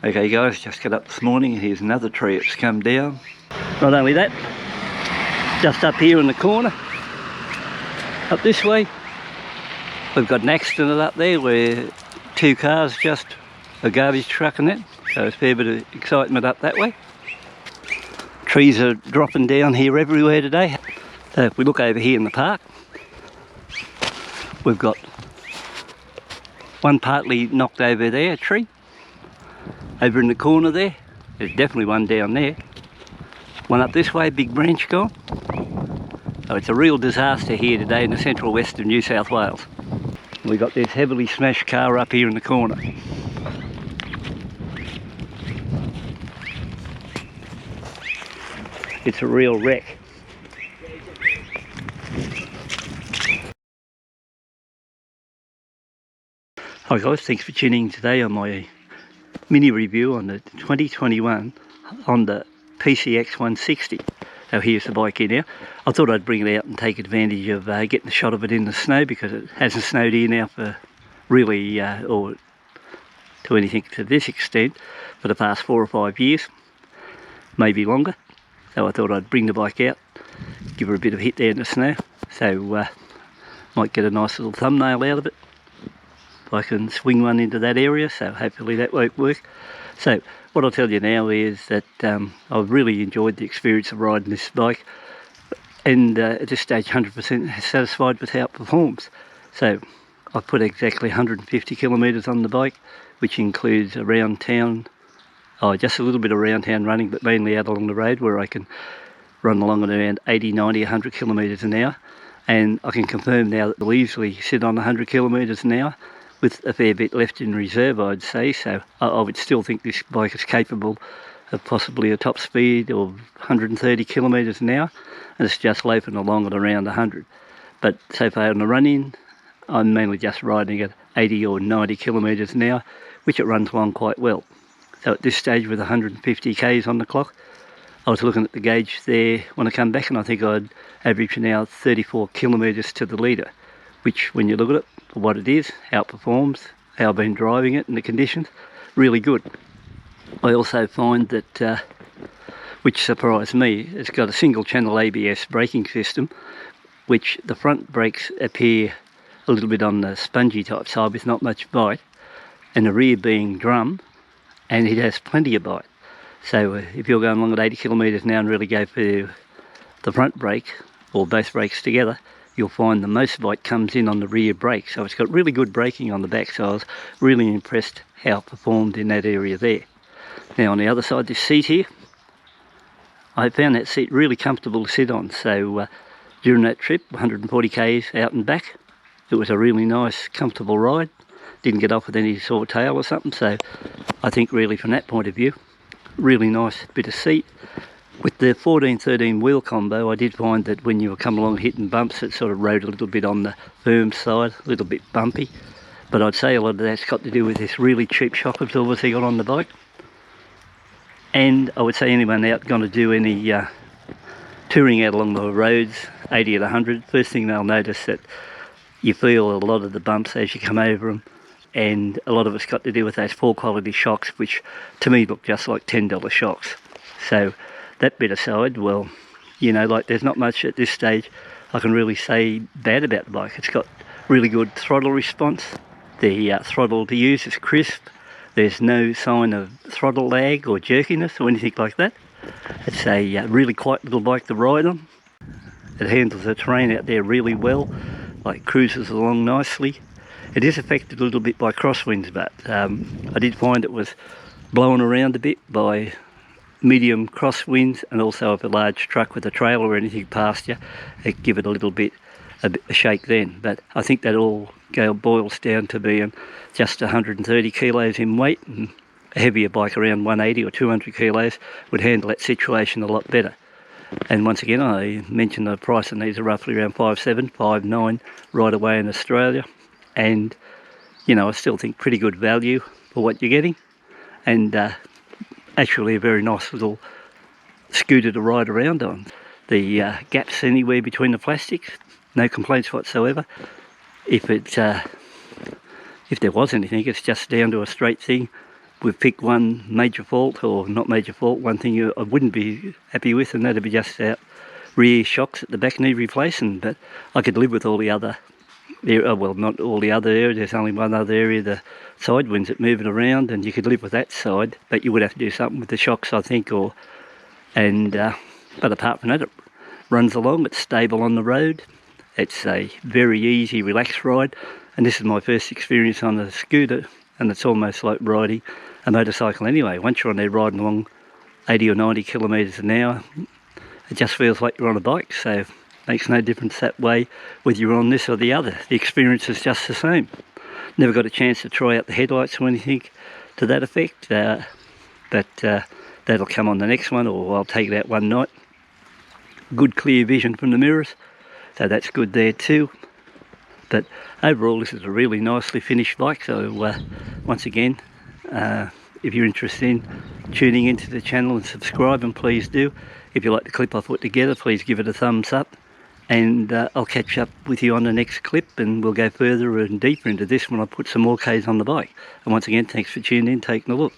Okay guys, just got up this morning. Here's another tree that's come down. Not only that, just up here in the corner, up this way, we've got an accident up there where two cars, just a garbage truck and that, so there's a fair bit of excitement up that way. Trees are dropping down here everywhere today. So if we look over here in the park, we've got one partly knocked over there, a tree. Over in the corner there, there's definitely one down there. One up this way, big branch gone. So it's a real disaster here today in the central west of New South Wales. We've got this heavily smashed car up here in the corner. It's a real wreck. Hi guys, thanks for tuning in today on my mini review on the 2021 Honda PCX 160. So here's the bike here now. I thought I'd bring it out and take advantage of getting a shot of it in the snow, because it hasn't snowed here now for really, or to anything to this extent, for the past 4 or 5 years, maybe longer. So I thought I'd bring the bike out, give her a bit of a hit there in the snow, so might get a nice little thumbnail out of it. I can swing one into that area, so hopefully that won't work. So what I'll tell you now is that I've really enjoyed the experience of riding this bike, and at this stage 100% satisfied with how it performs. So I've put exactly 150 kilometres on the bike, which includes around town, just a little bit around town running, but mainly out along the road where I can run along at around 80, 90, 100 kilometres an hour. And I can confirm now that we'll easily sit on 100 kilometres an hour, with a fair bit left in reserve, I'd say. So I would still think this bike is capable of possibly a top speed of 130 kilometres an hour, and it's just loafing along at around 100. But so far on the run-in, I'm mainly just riding at 80 or 90 kilometres an hour, which it runs along quite well. So at this stage, with 150 k's on the clock, I was looking at the gauge there when I come back, and I think I'd average now 34 kilometres to the litre, which, when you look at it for what it is, how it performs, how I've been driving it and the conditions, really good. I also find that, which surprised me, it's got a single channel ABS braking system, which the front brakes appear a little bit on the spongy type side with not much bite, and the rear being drum, and it has plenty of bite. So if you're going along at 80 kilometres an hour and really go for the front brake, or both brakes together, you'll find the most bite comes in on the rear brake. So it's got really good braking on the back, so I was really impressed how it performed in that area there. Now on the other side, this seat here, I found that seat really comfortable to sit on. So during that trip, 140 k's out and back, it was a really nice, comfortable ride. Didn't get off with any sore tail or something, so I think really from that point of view, really nice bit of seat. With the 14-13 wheel combo, I did find that when you were coming along hitting bumps, it sort of rode a little bit on the firm side, a little bit bumpy. But I'd say a lot of that's got to do with this really cheap shock absorbers they got on the bike. And I would say anyone out going to do any touring out along the roads, 80 at 100, first thing they'll notice that you feel a lot of the bumps as you come over them. And a lot of it's got to do with those poor quality shocks, which to me look just like $10 shocks. So that bit aside, well, you know, like there's not much at this stage I can really say bad about the bike. It's got really good throttle response. The throttle to use is crisp. There's no sign of throttle lag or jerkiness or anything like that. It's a really quiet little bike to ride on. It handles the terrain out there really well, like cruises along nicely. It is affected a little bit by crosswinds, but I did find it was blown around a bit by medium crosswinds, and also if a large truck with a trailer or anything past you, it give it a little bit a shake then. But I think that all boils down to being just 130 kilos in weight, and a heavier bike around 180 or 200 kilos would handle that situation a lot better. And once again, I mentioned the price of these are roughly around 5.7, 5.9 right away in Australia, and you know, I still think pretty good value for what you're getting, and actually a very nice little scooter to ride around on. The gaps anywhere between the plastics, no complaints whatsoever. If there was anything, it's just down to a straight thing we've picked one major fault, or not major fault, one thing I wouldn't be happy with, and that'd be just our rear shocks at the back need replacing. But I could live with all the other area, well, not all the other area, there's only one other area, the side winds that moving around, and you could live with that side, but you would have to do something with the shocks, I think, but apart from that, it runs along, it's stable on the road, it's a very easy, relaxed ride, and this is my first experience on a scooter, and it's almost like riding a motorcycle anyway. Once you're on there riding along 80 or 90 kilometres an hour, it just feels like you're on a bike, so it makes no difference that way whether you're on this or the other. The experience is just the same. Never got a chance to try out the headlights or anything to that effect, but that'll come on the next one, or I'll take it out one night. Good clear vision from the mirrors, so that's good there too. But overall, this is a really nicely finished bike, so once again, if you're interested in tuning into the channel and subscribing, please do. If you like the clip I put together, please give it a thumbs up, and I'll catch up with you on the next clip, and we'll go further and deeper into this when I put some more Ks on the bike. And once again, thanks for tuning in, taking a look.